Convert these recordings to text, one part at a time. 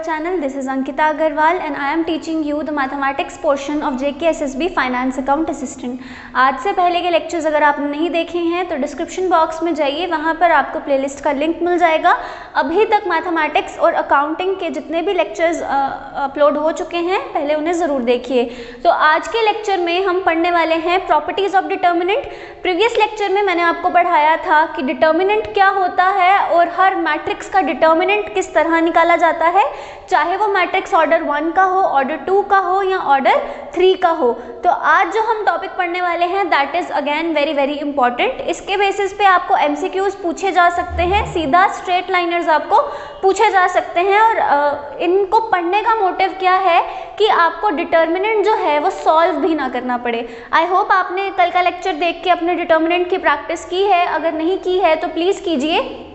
channel. This is Ankita Agarwal and I am teaching you the mathematics portion of JKSSB Finance Account Assistant. आज से पहले के lectures अगर आपने नहीं देखे हैं तो डिस्क्रिप्शन बॉक्स में जाइए, वहाँ पर आपको प्लेलिस्ट का लिंक मिल जाएगा। अभी तक मैथमेटिक्स और अकाउंटिंग के जितने भी लेक्चर्स अपलोड हो चुके हैं पहले उन्हें ज़रूर देखिए। तो आज के लेक्चर में हम पढ़ने वाले हैं properties of determinant. Previous lecture में मैंने आपको पढ़ाया था कि डिटर्मिनेंट क्या होता है और हर मैट्रिक्स का डिटर्मिनेंट किस तरह निकाला जाता है, चाहे वो मैट्रिक्स ऑर्डर 1 का हो, ऑर्डर 2 का हो या ऑर्डर 3 का हो। तो आज जो हम टॉपिक पढ़ने वाले हैं that is again very very important. इसके बेसिस पे आपको एमसीक्यूज पूछे जा सकते हैं, सीधा स्ट्रेट लाइनर्स आपको पूछे जा सकते हैं। और इनको पढ़ने का मोटिव क्या है कि आपको डिटर्मिनेंट जो है वो सॉल्व भी ना करना पड़े। आई होप आपने कल का लेक्चर देख के अपने डिटर्मिनेंट की प्रैक्टिस की है, अगर नहीं की है तो प्लीज़ कीजिए।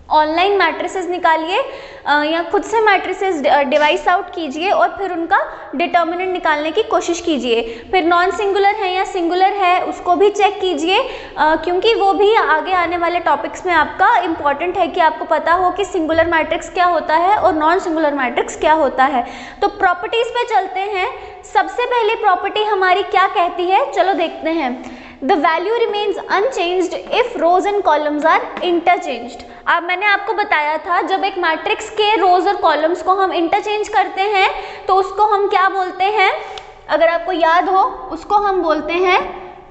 ऑनलाइन मैट्रिसेस निकालिए या खुद से मैट्रिसेस डिवाइस आउट कीजिए और फिर उनका डिटर्मिनेंट निकालने की कोशिश कीजिए। फिर नॉन सिंगुलर है या सिंगुलर है उसको भी चेक कीजिए, क्योंकि वो भी आगे आने वाले टॉपिक्स में आपका इम्पॉर्टेंट है कि आपको पता हो कि सिंगुलर मैट्रिक्स क्या होता है और नॉन सिंगुलर मैट्रिक्स क्या होता है। तो प्रॉपर्टीज़ पे चलते हैं। सबसे पहले प्रॉपर्टी हमारी क्या कहती है, चलो देखते हैं। The value remains unchanged if rows and columns are interchanged। अब मैंने आपको बताया था जब एक मैट्रिक्स के रोज और कॉलम्स को हम इंटरचेंज करते हैं तो उसको हम क्या बोलते हैं, अगर आपको याद हो उसको हम बोलते हैं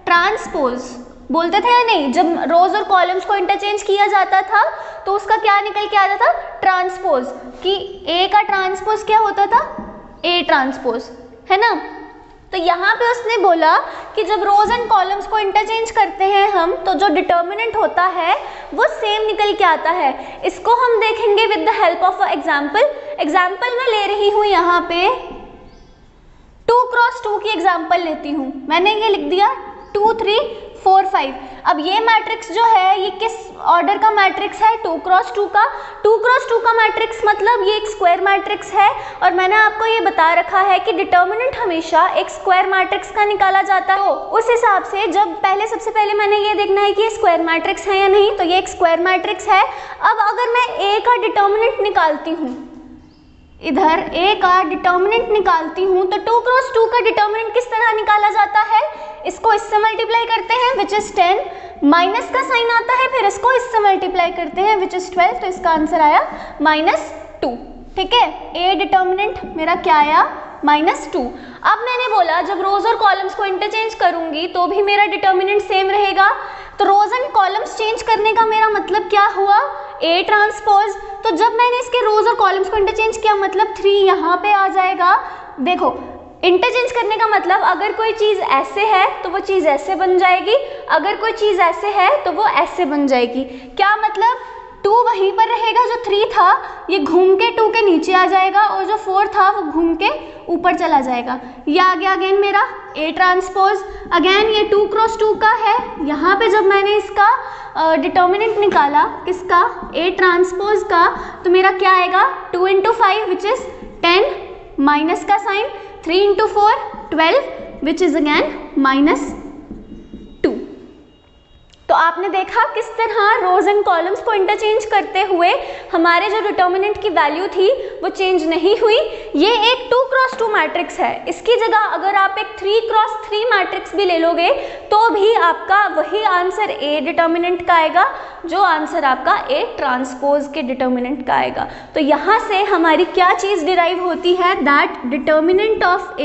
ट्रांसपोज। बोलते थे या नहीं, जब रोज और कॉलम्स को इंटरचेंज किया जाता था तो उसका क्या निकल के आता था, ट्रांसपोज। कि ए का ट्रांसपोज क्या होता था, ए ट्रांसपोज, है ना। तो यहाँ पे उसने बोला कि जब रोज एंड कॉलम्स को इंटरचेंज करते हैं हम तो जो डिटर्मिनेंट होता है वो सेम निकल के आता है। इसको हम देखेंगे with the help of example. Example मैं ले रही हूँ यहाँ पे 2 क्रॉस 2 की एग्जाम्पल लेती हूँ। मैंने ये लिख दिया 2 3 4 5। अब ये मैट्रिक्स जो है ये किस ऑर्डर का मैट्रिक्स है, 2 क्रॉस 2 का। 2 क्रॉस 2 का मैट्रिक्स मतलब ये एक स्क्वायर मैट्रिक्स है और मैंने आपको ये बता रखा है कि डिटर्मिनेंट हमेशा एक स्क्वायर मैट्रिक्स का निकाला जाता है। तो उस हिसाब से जब सबसे पहले मैंने ये देखना है कि ये स्क्वायर मैट्रिक्स है या नहीं, तो ये एक स्क्वायर मैट्रिक्स है। अब अगर मैं ए का डिटर्मिनेंट निकालती हूँ, इधर ए का डिटर्मिनेंट निकालती हूँ तो 2 क्रॉस 2 का डिटर्मिनेंट किस तरह निकाला जाता है, इसको इससे मल्टीप्लाई करते हैं विच इज 10, माइनस का साइन आता है, फिर इसको इससे मल्टीप्लाई करते हैं विच इज 12, तो इसका आंसर आया -2। ठीक है, ए डिटर्मिनेंट मेरा क्या आया, -2। अब मैंने बोला जब रोज और कॉलम्स को इंटरचेंज करूंगी तो भी मेरा डिटर्मिनेंट सेम रहेगा। तो रोज एंड कॉलम्स चेंज करने का मेरा मतलब क्या हुआ, ए ट्रांसपोज। तो जब मैंने इसके रोज और कॉलम्स को इंटरचेंज किया मतलब 3 यहाँ पे आ जाएगा। देखो इंटरचेंज करने का मतलब अगर कोई चीज़ ऐसे है तो वो चीज़ ऐसे बन जाएगी, अगर कोई चीज़ ऐसे है तो वो ऐसे बन जाएगी। क्या मतलब, 2 वहीं पर रहेगा, जो 3 था ये घूम के 2 के नीचे आ जाएगा और जो 4 था वो घूम के ऊपर चला जाएगा। ये आ गया अगेन मेरा ए ट्रांसपोज। अगेन ये 2 क्रॉस 2 का है, यहाँ पे जब मैंने इसका डिटर्मिनेंट निकाला किसका, ए ट्रांसपोज का, तो मेरा क्या आएगा 2 × 5 विच इज 10, माइनस का साइन, 3 × 4 12 विच इज अगेन -2। तो आपने देखा किस तरह रोज एंड कॉलम्स को इंटरचेंज करते हुए हमारे जो डिटर्मिनेंट की वैल्यू थी वो चेंज नहीं हुई। ये एक 2 क्रॉस 2 मैट्रिक्स है, इसकी जगह अगर आप एक 3 क्रॉस 3 मैट्रिक्स भी ले लोगे तो भी आपका वही आंसर ए डिटर्मिनेंट का आएगा, जो आंसर आपका ए ट्रांसपोज के डिटर्मिनेंट का आएगा। तो यहाँ से हमारी क्या चीज़ डिराइव होती है, that determinant of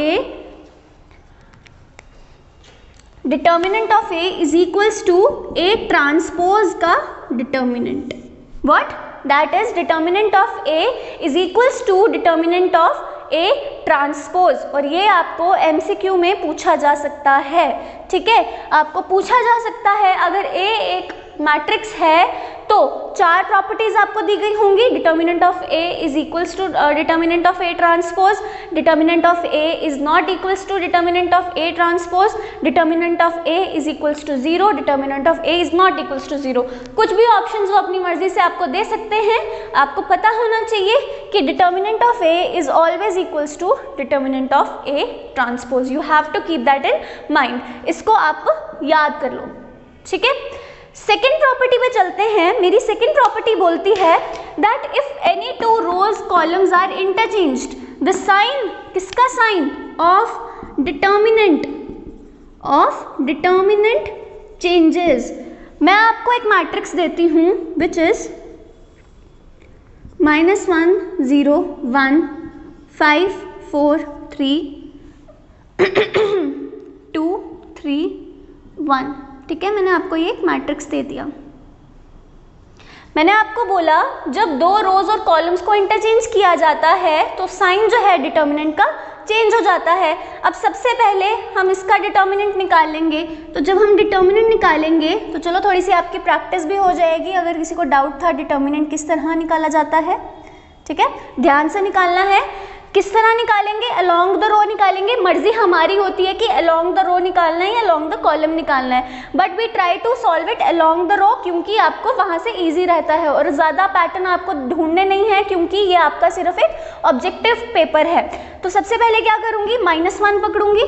A is equals to A transpose का determinant. What, that is determinant of A is equals to determinant of A transpose. और ये आपको एमसीक्यू में पूछा जा सकता है। ठीक है, आपको पूछा जा सकता है अगर ए एक मैट्रिक्स है तो 4 प्रॉपर्टीज आपको दी गई होंगी। Determinant of A is equals to determinant of A transpose, determinant of A is not equals to determinant of A transpose, determinant of A is equals to 0, determinant of A is not equals to 0। कुछ भी options वो अपनी मर्जी से आपको दे सकते हैं। आपको पता होना चाहिए कि determinant of A is always equals to determinant of A transpose. You have to keep that in mind, इसको आप याद कर लो। ठीक है, सेकेंड प्रॉपर्टी पे चलते हैं। मेरी सेकेंड प्रॉपर्टी बोलती है that if any two rows columns are interchanged the sign, किसका साइन, ऑफ डिटर्मिनेंट चेंजेस। मैं आपको एक मैट्रिक्स देती हूँ विच इज -1 0 1 5 4 3 2 3 1, ठीक है। मैंने आपको ये एक मैट्रिक्स दे दिया। मैंने आपको बोला जब दो रोज और कॉलम्स को इंटरचेंज किया जाता है तो साइन जो है डिटर्मिनेंट का चेंज हो जाता है। अब सबसे पहले हम इसका डिटर्मिनेंट निकाल लेंगे। तो जब हम डिटर्मिनेंट निकालेंगे तो चलो थोड़ी सी आपकी प्रैक्टिस भी हो जाएगी, अगर किसी को डाउट था डिटर्मिनेंट किस तरह निकाला जाता है, ठीक है। ध्यान से निकालना है। किस तरह निकालेंगे, अलोंग द रो निकालेंगे। मर्जी हमारी होती है कि अलोंग द रो निकालना है या अलोंग द कॉलम निकालना है, but we try to solve it along the row क्योंकि आपको वहां से इजी रहता है और ज़्यादा पैटर्न आपको ढूंढने नहीं है क्योंकि ये आपका सिर्फ एक ऑब्जेक्टिव पेपर है। तो सबसे पहले क्या करूंगी, -1 पकड़ूंगी।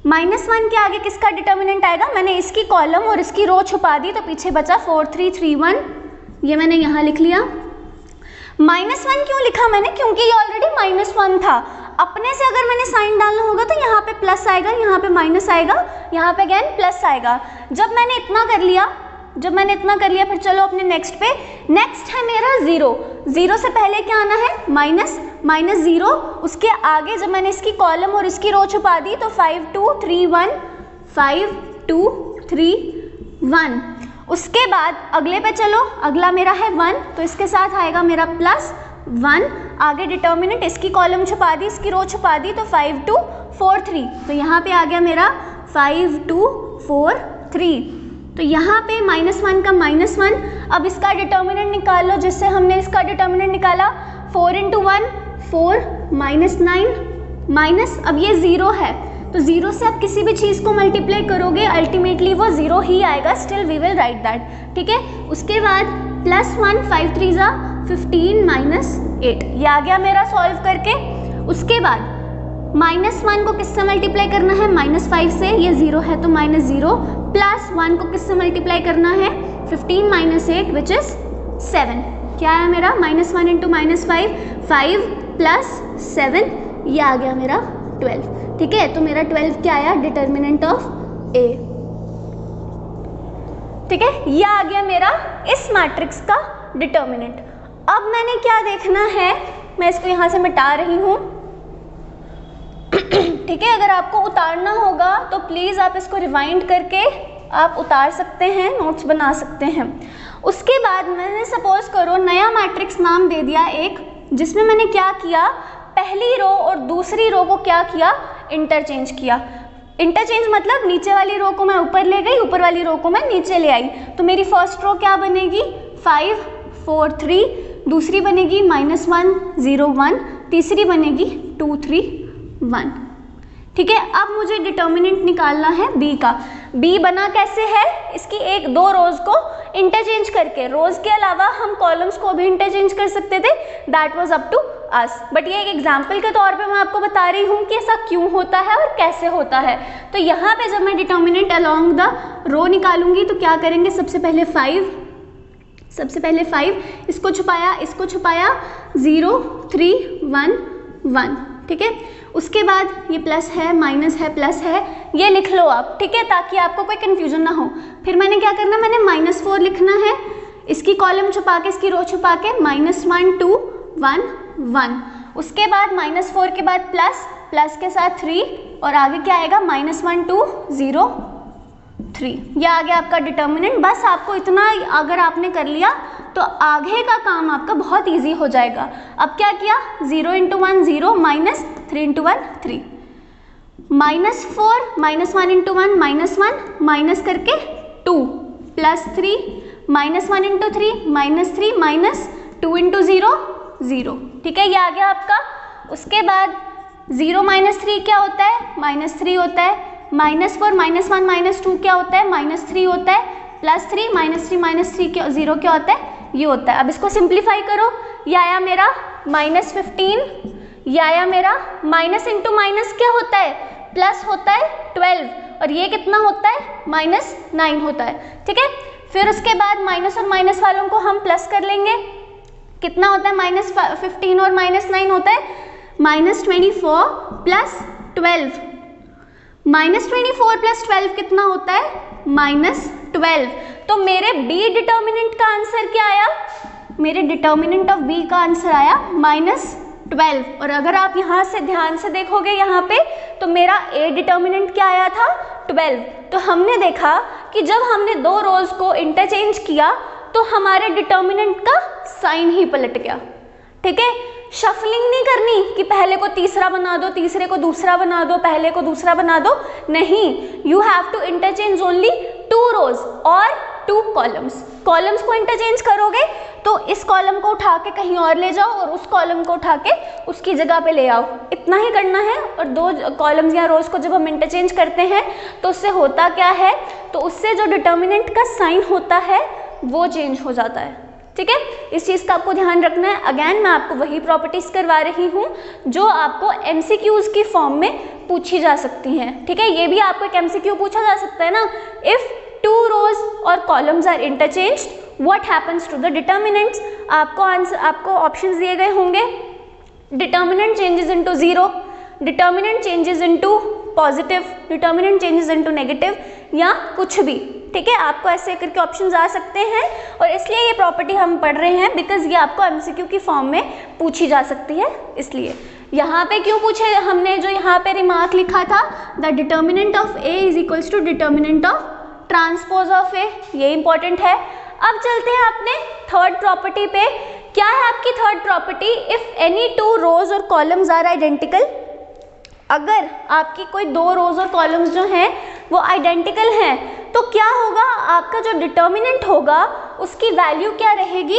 -1 के आगे किसका डिटर्मिनेंट आएगा, मैंने इसकी कॉलम और इसकी रो छुपा दी तो पीछे बचा 4 3 3 1, ये मैंने यहाँ लिख लिया। -1 क्यों लिखा मैंने, क्योंकि ये ऑलरेडी -1 था। अपने से अगर मैंने साइन डालना होगा तो यहाँ पे प्लस आएगा, यहाँ पे माइनस आएगा, यहाँ पे अगेन प्लस आएगा। जब मैंने इतना कर लिया फिर चलो अपने नेक्स्ट पे। नेक्स्ट है मेरा 0। 0 से पहले क्या आना है, -0। उसके आगे जब मैंने इसकी कॉलम और इसकी रो छुपा दी तो 5 2 3 1 5 2 3 1। उसके बाद अगले पे चलो, अगला मेरा है 1 तो इसके साथ आएगा मेरा +1। आगे डिटर्मिनेंट, इसकी कॉलम छुपा दी, इसकी रो छुपा दी तो 5 2 4 3, तो यहाँ पे आ गया मेरा 5 2 4 3। तो यहाँ पे -1 का -1। अब इसका डिटर्मिनेंट निकाल लो, जिससे हमने इसका डिटर्मिनेंट निकाला 4 × 1 4 -9 माइनस, अब ये 0 है तो 0 से आप किसी भी चीज़ को मल्टीप्लाई करोगे अल्टीमेटली वो 0 ही आएगा, still we will write that, ठीक है। उसके बाद +1 5 3 15 -8, ये आ गया मेरा सॉल्व करके। उसके बाद -1 को किससे मल्टीप्लाई करना है, -5 से, ये 0 है तो -0, +1 को किससे मल्टीप्लाई करना है, 15 - 8 विच इज 7। क्या है मेरा, -1 × -5 5 + 7, ये आ गया मेरा 12, ठीक है। तो मेरा 12 क्या आया, डिटर्मिनेंट ऑफ A, ठीक है। ये आ गया मेरा इस मैट्रिक्स का डिटर्मिनेंट। अब मैंने क्या देखना है, मैं इसको यहाँ से मिटा रही हूँ, ठीक है। अगर आपको उतारना होगा तो प्लीज़ आप इसको रिवाइंड करके आप उतार सकते हैं, नोट्स बना सकते हैं। उसके बाद मैंने सपोज करो नया मैट्रिक्स नाम दे दिया एक, जिसमें मैंने क्या किया, पहली रो और दूसरी रो को क्या किया, इंटरचेंज किया। इंटरचेंज मतलब नीचे वाली रो को मैं ऊपर ले गई, ऊपर वाली रो को मैं नीचे ले आई। तो मेरी फर्स्ट रो क्या बनेगी, 5 4 3, दूसरी बनेगी -1 0 1, तीसरी बनेगी 2 3 1, ठीक है। अब मुझे डिटर्मिनेंट निकालना है B का। B बना कैसे है, इसकी 1-2 रोज को इंटरचेंज करके, रोज के अलावा हम कॉलम्स को भी इंटरचेंज कर सकते थे, that was up to us, but ये एक एग्जाम्पल के तौर पे मैं आपको बता रही हूँ कि ऐसा क्यों होता है और कैसे होता है। तो यहाँ पे जब मैं डिटर्मिनेंट अलोंग द रो निकालूंगी तो क्या करेंगे, सबसे पहले 5, इसको छुपाया 0 3 1 1, ठीक है। उसके बाद ये प्लस है, माइनस है, प्लस है, ये लिख लो आप, ठीक है, ताकि आपको कोई कन्फ्यूजन ना हो। फिर मैंने क्या करना, मैंने -4 लिखना है, इसकी कॉलम छुपा के, इसकी रो छुपा के, -1 2 1 1। उसके बाद -4 के बाद प्लस के साथ 3 और आगे क्या आएगा, -1 2 0 3, यह आ गया आपका डिटर्मिनेंट। बस आपको इतना अगर आपने कर लिया तो आगे का काम आपका बहुत इजी हो जाएगा। अब क्या किया, 0 × 1 0, -3 × 1 3, -4 -1 × 1 -1, माइनस करके 2, +3 -1 × 3 -3, -2 × 0 0, ठीक है, ये आ गया आपका। उसके बाद 0 - 3 क्या होता है, -3 होता है, -4 -1 -2 क्या होता है, -3 होता है, +3 -3 क्या 0 क्या होता है, ये होता है। अब इसको सिंप्लीफाई करो, ये आया मेरा -15, ये आया मेरा माइनस इंटू माइनस क्या होता है, प्लस होता है 12, और ये कितना होता है, -9 होता है, ठीक है। फिर उसके बाद माइनस और माइनस वालों को हम प्लस कर लेंगे, कितना होता है, -15 और -9 होता है -24 प्लस 12, -24 प्लस 12 कितना होता है, -12। तो मेरे बी डिटर्मिनेंट का आंसर क्या आया, मेरे डिटर्मिनेंट ऑफ बी का आंसर आया -12। और अगर आप यहाँ से ध्यान से देखोगे यहाँ पे, तो मेरा ए डिटर्मिनेंट क्या आया था, 12। तो हमने देखा कि जब हमने दो रोज को इंटरचेंज किया तो हमारे डिटर्मिनेंट का साइन ही पलट गया। ठीक है, शफलिंग नहीं करनी कि पहले को तीसरा बना दो, तीसरे को दूसरा बना दो, पहले को दूसरा बना दो, नहीं, you have to interchange only 2 rows और 2 कॉलम्स। कॉलम्स को इंटरचेंज करोगे तो इस कॉलम को उठा के कहीं और ले जाओ और उस कॉलम को उठा के उसकी जगह पे ले आओ, इतना ही करना है। और 2 कॉलम्स या रोज को जब हम इंटरचेंज करते हैं तो उससे होता क्या है, तो उससे जो डिटर्मिनेंट का साइन होता है वो चेंज हो जाता है। ठीक है, इस चीज़ का आपको ध्यान रखना है। अगेन मैं आपको वही प्रॉपर्टीज करवा रही हूँ जो आपको एमसीक्यूज की फॉर्म में पूछी जा सकती हैं। ठीक है, ये भी आपको एक एमसीक्यू पूछा जा सकता है ना, इफ 2 rows और columns are interchanged, what happens to the determinants? आपको ऑप्शंस दिए गए होंगे, determinant changes into 0, determinant changes into positive, determinant changes into negative, या कुछ भी। ठीक है, आपको ऐसे करके ऑप्शंस आ सकते हैं और इसलिए ये प्रॉपर्टी हम पढ़ रहे हैं बिकॉज ये आपको एमसीक्यू की फॉर्म में पूछी जा सकती है। इसलिए यहाँ पे क्यों पूछे हमने, जो यहाँ पे रिमार्क लिखा था, the determinant of A is equals to determinant of transpose of A, ये इंपॉर्टेंट है। अब चलते हैं अपने थर्ड प्रॉपर्टी पे। क्या है आपकी third property, if any 2 rows और कॉलम्स आर आइडेंटिकल, अगर आपकी कोई 2 rows और कॉलम्स जो हैं वो आइडेंटिकल हैं तो क्या होगा, आपका जो डिटर्मिनेंट होगा उसकी वैल्यू क्या रहेगी,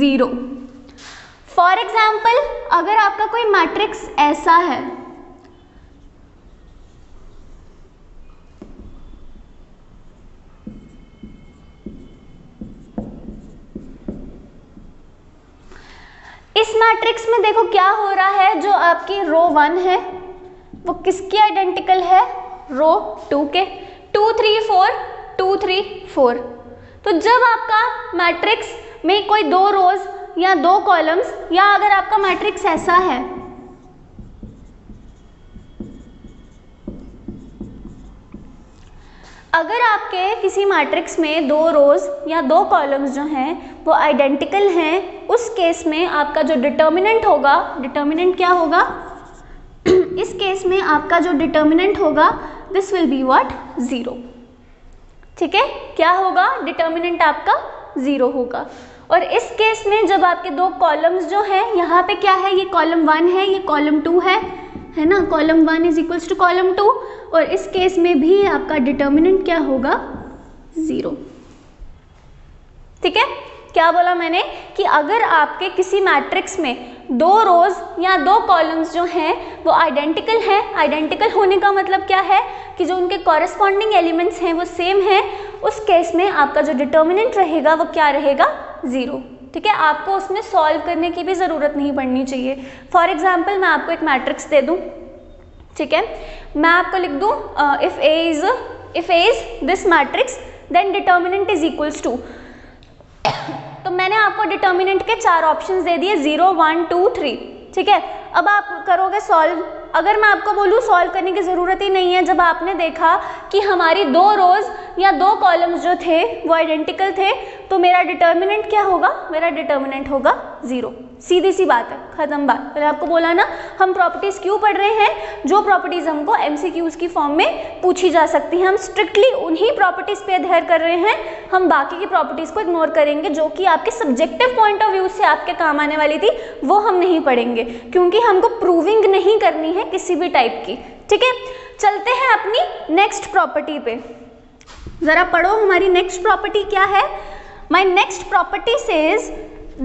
0। फॉर एग्जाम्पल, अगर आपका कोई मैट्रिक्स ऐसा है, इस मैट्रिक्स में देखो क्या हो रहा है, जो आपकी रो 1 है वो किसकी आइडेंटिकल है, रो 2 के, 2 3 4 2 3 4। तो जब आपका मैट्रिक्स में कोई 2 रोज या 2 कॉलम्स, या अगर आपका मैट्रिक्स ऐसा है, अगर आपके किसी मैट्रिक्स में 2 रोज या 2 कॉलम्स जो हैं वो आइडेंटिकल हैं, उस केस में आपका जो डिटर्मिनेंट होगा, डिटर्मिनेंट क्या होगा इस केस में आपका जो डिटर्मिनेंट होगा, दिस विल बी व्हाट, 0। ठीक है, क्या होगा, डिटर्मिनेंट आपका 0 होगा। और इस केस में जब आपके 2 कॉलम्स जो हैं, यहाँ पे क्या है, ये कॉलम 1 है, ये कॉलम 2 है ना, column 1 is equals to column 2, और इस केस में भी आपका डिटर्मिनेंट क्या होगा, 0। ठीक है, क्या बोला मैंने कि अगर आपके किसी मैट्रिक्स में 2 रोज या 2 कॉलम्स जो हैं वो आइडेंटिकल हैं, आइडेंटिकल होने का मतलब क्या है कि जो उनके कॉरेस्पॉन्डिंग एलिमेंट्स हैं वो सेम हैं, उस केस में आपका जो डिटर्मिनेंट रहेगा वो क्या रहेगा, 0। ठीक है, आपको उसमें सॉल्व करने की भी ज़रूरत नहीं पड़नी चाहिए। फॉर एग्जाम्पल, मैं आपको एक मैट्रिक्स दे दूँ, ठीक है, मैं आपको लिख दूँ if A is this matrix then determinant is equals to, तो मैंने आपको डिटर्मिनेंट के 4 ऑप्शंस दे दिए, 0 1 2 3। ठीक है, अब आप करोगे सॉल्व। अगर मैं आपको बोलूँ सॉल्व करने की ज़रूरत ही नहीं है, जब आपने देखा कि हमारी 2 रोज या 2 कॉलम्स जो थे वो आइडेंटिकल थे, तो मेरा डिटर्मिनेंट क्या होगा, मेरा डिटर्मिनेंट होगा 0। सीधी सी बात है, खत्म बात। मैंने आपको बोला ना, हम प्रॉपर्टीज क्यों पढ़ रहे हैं, जो प्रॉपर्टीज हमको एमसीक्यूज की फॉर्म में पूछी जा सकती हैं, हम स्ट्रिक्टली उन्हीं प्रॉपर्टीज पे अध्ययन कर रहे हैं, हम बाकी की प्रॉपर्टीज को इग्नोर करेंगे जो कि आपके सब्जेक्टिव पॉइंट ऑफ व्यू से आपके काम आने वाली थी, वो हम नहीं पढ़ेंगे, क्योंकि हमको प्रूविंग नहीं करनी है किसी भी टाइप की। ठीक है, चलते हैं अपनी नेक्स्ट प्रॉपर्टी पे, जरा पढ़ो हमारी नेक्स्ट प्रॉपर्टी क्या है। My next property says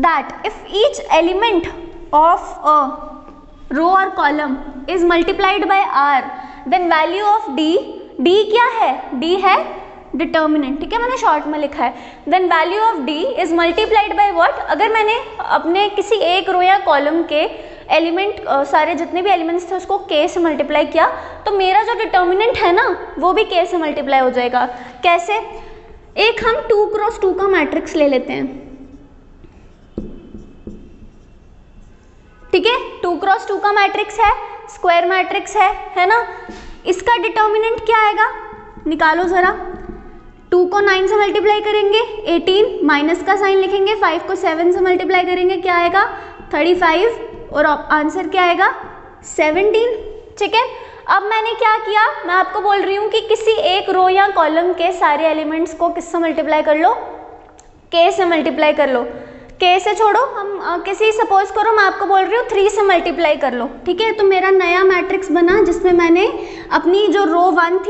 that if each element of a row or column is multiplied by r, then value of d क्या है, d है डिटर्मिनेंट। ठीक है, मैंने शॉर्ट में लिखा है, then value of d is multiplied by what, अगर मैंने अपने किसी एक रो या कॉलम के एलिमेंट सारे जितने भी एलिमेंट्स थे उसको k से मल्टीप्लाई किया, तो मेरा जो डिटर्मिनेंट है ना वो भी k से मल्टीप्लाई हो जाएगा। कैसे, एक हम 2 क्रॉस 2 का मैट्रिक्स ले लेते हैं, ठीक है, 2 क्रॉस 2 का मैट्रिक्स है, स्क्वायर मैट्रिक्स है ना। इसका डिटर्मिनेंट क्या आएगा, निकालो ज़रा। 2 को 9 से मल्टीप्लाई करेंगे 18, माइनस का साइन लिखेंगे, 5 को 7 से मल्टीप्लाई करेंगे क्या आएगा 35, और आंसर क्या आएगा 17। ठीक है, अब मैंने क्या किया, मैं आपको बोल रही हूँ कि किसी एक रो या कॉलम के सारे एलिमेंट्स को किससे मल्टीप्लाई कर लो, k से मल्टीप्लाई कर लो। k से छोड़ो, हम किसी सपोज करो मैं आपको बोल रही हूँ 3 से मल्टीप्लाई कर लो। ठीक है, तो मेरा नया मैट्रिक्स बना जिसमें मैंने अपनी जो रो 1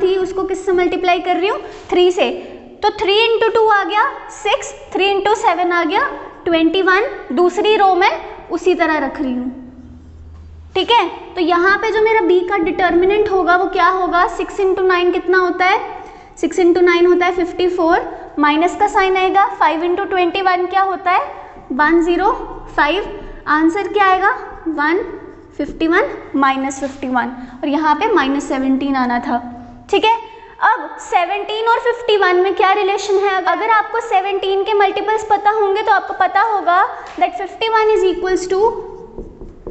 थी उसको किससे मल्टीप्लाई कर रही हूँ 3 से। तो 3 × 2 आ गया 6, 3 × 7 आ गया 21, दूसरी रो में उसी तरह रख रही हूँ। ठीक है, तो यहाँ पे जो मेरा b का डिटर्मिनेंट होगा वो क्या होगा, 6 × 9 कितना होता है, 6 × 9 होता है 54, माइनस का साइन आएगा, 5 × 21 क्या होता है 105, आंसर क्या आएगा 151 -51, और यहाँ पे -17 आना था। ठीक है, अब 17 और 51 में क्या रिलेशन है, अगर आपको 17 के मल्टीपल्स पता होंगे तो आपको पता होगा दैट 51 इज इक्वल्स टू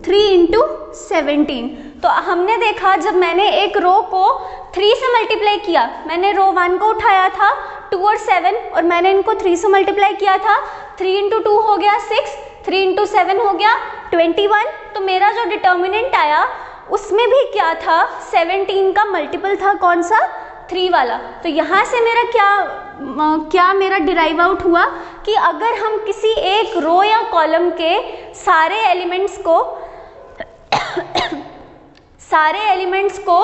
3 × 17। तो हमने देखा जब मैंने एक रो को 3 से मल्टीप्लाई किया, मैंने रो 1 को उठाया था 2 और 7 और मैंने इनको 3 से मल्टीप्लाई किया था, 3 × 2 हो गया 6, 3 × 7 हो गया 21। तो मेरा जो डिटर्मिनेंट आया उसमें भी क्या था, 17 का मल्टीपल था कौन सा, 3 वाला। तो यहाँ से मेरा क्या मेरा डिराइव आउट हुआ कि अगर हम किसी एक रो या कॉलम के सारे एलिमेंट्स को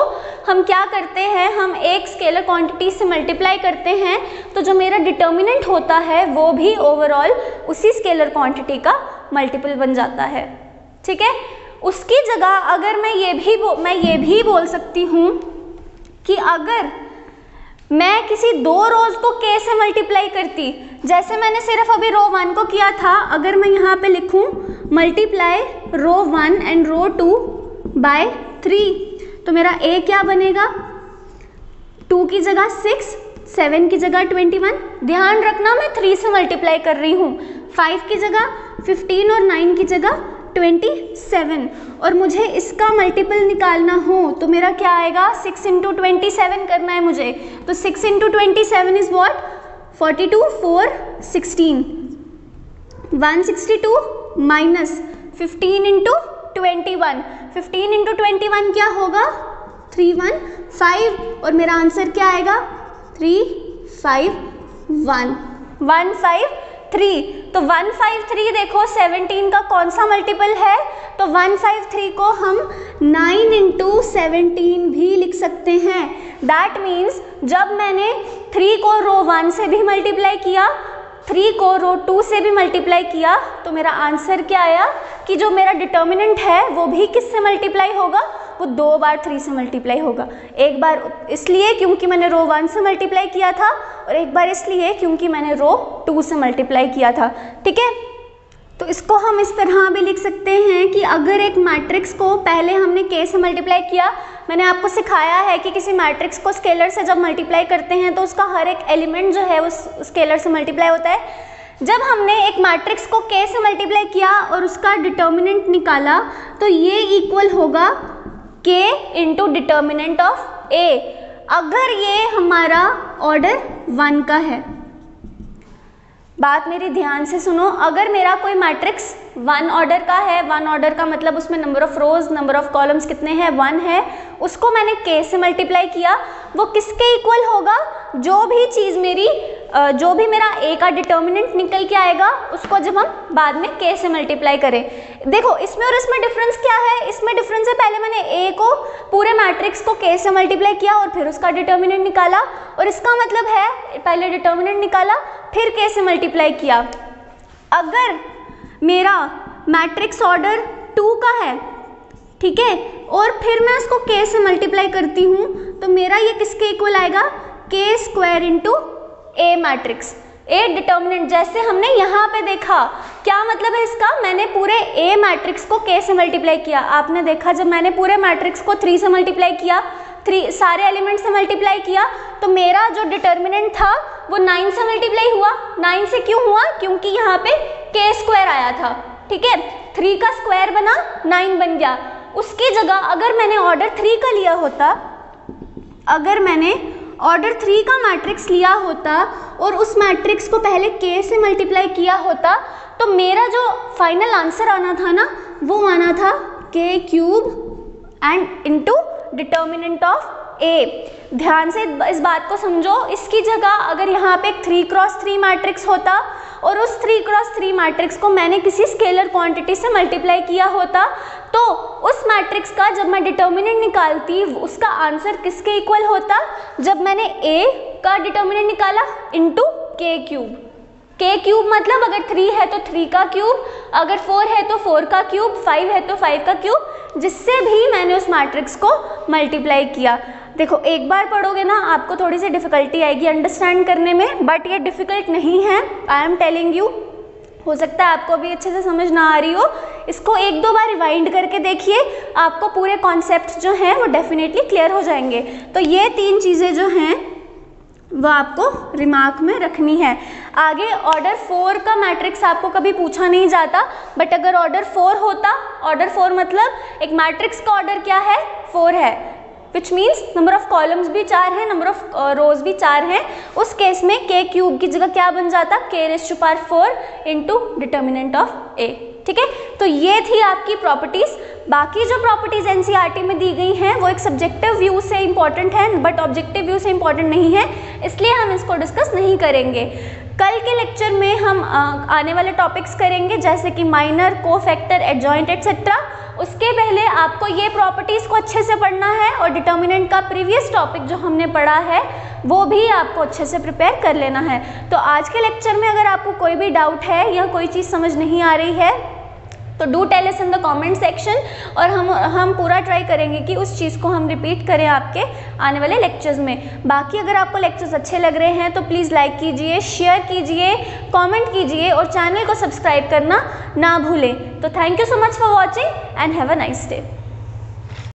हम क्या करते हैं, हम एक स्केलर क्वांटिटी से मल्टीप्लाई करते हैं, तो जो मेरा डिटर्मिनेंट होता है वो भी ओवरऑल उसी स्केलर क्वांटिटी का मल्टीपल बन जाता है। ठीक है, उसकी जगह अगर मैं ये भी बोल सकती हूँ कि अगर मैं किसी 2 रोज को k से मल्टीप्लाई करती, जैसे मैंने सिर्फ अभी रो 1 को किया था, अगर मैं यहाँ पे लिखूँ multiply row 1 and row 2 by 3, तो मेरा a क्या बनेगा, 2 की जगह 6, 7 की जगह 21, ध्यान रखना मैं 3 से मल्टीप्लाई कर रही हूँ, 5 की जगह 15 और 9 की जगह 27, और मुझे इसका मल्टीपल निकालना हो तो मेरा क्या आएगा, 6 × 27 करना है मुझे, तो 6 × 27 इज व्हाट 42, 4 16, 162 माइनस 15 × 21, 15 × 21 क्या होगा 315, और मेरा आंसर क्या आएगा 351 153। तो 153 देखो 17 का कौन सा मल्टीपल है, तो 153 को हम 9 × 17 भी लिख सकते हैं। दैट मीन्स जब मैंने 3 को रो 1 से भी मल्टीप्लाई किया, 3 को रो 2 से भी मल्टीप्लाई किया, तो मेरा आंसर क्या आया कि जो मेरा डिटर्मिनेंट है वो भी किससे मल्टीप्लाई होगा, वो 2 बार 3 से मल्टीप्लाई होगा। एक बार इसलिए क्योंकि मैंने रो 1 से मल्टीप्लाई किया था, और एक बार इसलिए क्योंकि मैंने रो 2 से मल्टीप्लाई किया था। ठीक है, तो इसको हम इस तरह भी लिख सकते हैं कि अगर एक मैट्रिक्स को पहले हमने k से मल्टीप्लाई किया, मैंने आपको सिखाया है कि किसी मैट्रिक्स को स्केलर से जब मल्टीप्लाई करते हैं तो उसका हर एक एलिमेंट जो है वो स्केलर से मल्टीप्लाई होता है। जब हमने एक मैट्रिक्स को k से मल्टीप्लाई किया और उसका डिटर्मिनेंट निकाला, तो ये इक्वल होगा k × डिटर्मिनेंट ऑफ a, अगर ये हमारा ऑर्डर 1 का है। बात मेरी ध्यान से सुनो, अगर मेरा कोई मैट्रिक्स 1 ऑर्डर का है, 1 ऑर्डर का मतलब उसमें number of rose, number of columns कितने हैं 1 है, उसको मैंने k से मल्टीप्लाई किया, वो किसके इक्वल होगा, जो भी चीज़ मेरी जो भी मेरा a का डिटर्मिनेंट निकल के आएगा उसको जब हम बाद में k से मल्टीप्लाई करें। देखो इसमें और इसमें डिफरेंस क्या है, इसमें डिफरेंस है पहले मैंने a को पूरे मैट्रिक्स को k से मल्टीप्लाई किया और फिर उसका डिटर्मिनेंट निकाला, और इसका मतलब है पहले डिटर्मिनेंट निकाला फिर k से मल्टीप्लाई किया। अगर मेरा मैट्रिक्स ऑर्डर 2 का है, ठीक है, और फिर मैं उसको k से मल्टीप्लाई करती हूँ, तो मेरा ये किसके इक्वल आएगा, k² × a matrix. a determinant जैसे हमने यहाँ पे देखा, क्या मतलब है इसका, मैंने पूरे a मैट्रिक्स को k से मल्टीप्लाई किया। आपने देखा जब मैंने पूरे मैट्रिक्स को 3 से मल्टीप्लाई किया, 3 सारे एलिमेंट से मल्टीप्लाई किया, तो मेरा जो डिटर्मिनेंट था वो 9 से मल्टीप्लाई हुआ। 9 से क्यों हुआ, क्योंकि यहाँ पे k² आया था। ठीक है, 3 का स्क्वायर बना 9 बन गया। उसकी जगह अगर मैंने ऑर्डर 3 का लिया होता, अगर मैंने ऑर्डर 3 का मैट्रिक्स लिया होता और उस मैट्रिक्स को पहले k से मल्टीप्लाई किया होता, तो मेरा जो फाइनल आंसर आना था ना, वो आना था k³ and into determinant of A। ध्यान से इस बात को समझो। इसकी जगह अगर यहाँ पे एक 3x3 मैट्रिक्स होता और उस 3x3 मैट्रिक्स को मैंने किसी स्केलर क्वांटिटी से मल्टीप्लाई किया होता, तो उस मैट्रिक्स का जब मैं डिटर्मिनेंट निकालती, उसका आंसर किसके इक्वल होता? जब मैंने A का डिटर्मिनेंट निकाला इनटू k³ k³ मतलब अगर 3 है तो 3 का क्यूब, अगर 4 है तो 4 का क्यूब, 5 है तो 5 का क्यूब, जिससे भी मैंने उस मैट्रिक्स को मल्टीप्लाई किया। देखो एक बार पढ़ोगे ना, आपको थोड़ी सी डिफिकल्टी आएगी अंडरस्टैंड करने में, बट ये डिफिकल्ट नहीं है, आई एम टेलिंग यू। हो सकता है आपको भी अच्छे से समझ ना आ रही हो, इसको 1-2 बार रिवाइंड करके देखिए, आपको पूरे कॉन्सेप्ट जो हैं वो डेफिनेटली क्लियर हो जाएंगे। तो ये 3 चीज़ें जो हैं वो आपको रिमार्क में रखनी है। आगे ऑर्डर 4 का मैट्रिक्स आपको कभी पूछा नहीं जाता, बट अगर ऑर्डर 4 होता, ऑर्डर 4 मतलब एक मैट्रिक्स का ऑर्डर क्या है? 4 है, which means number of columns भी 4 हैं, नंबर ऑफ रोज भी 4 हैं। उस केस में k³ की जगह क्या बन जाता? k⁴ into determinant of A। ठीक है, तो ये थी आपकी प्रॉपर्टीज। बाकी जो प्रॉपर्टीज एनसीईआरटी में दी गई हैं वो एक सब्जेक्टिव व्यू से इंपॉर्टेंट है, बट ऑब्जेक्टिव व्यू से इंपॉर्टेंट नहीं है, इसलिए हम इसको डिस्कस नहीं करेंगे। कल के लेक्चर में हम आने वाले टॉपिक्स करेंगे, जैसे कि माइनर, कोफैक्टर, एडजॉइंट एटसेट्रा। उसके पहले आपको ये प्रॉपर्टीज़ को अच्छे से पढ़ना है और डिटर्मिनेंट का प्रीवियस टॉपिक जो हमने पढ़ा है वो भी आपको अच्छे से प्रिपेयर कर लेना है। तो आज के लेक्चर में अगर आपको कोई भी डाउट है या कोई चीज़ समझ नहीं आ रही है तो do tell us in the comment section, और हम पूरा ट्राई करेंगे कि उस चीज़ को हम रिपीट करें आपके आने वाले लेक्चर्स में। बाकी अगर आपको लेक्चर्स अच्छे लग रहे हैं तो प्लीज़ लाइक कीजिए, शेयर कीजिए, कमेंट कीजिए और चैनल को सब्सक्राइब करना ना भूलें। तो thank you so much for watching and have a nice day.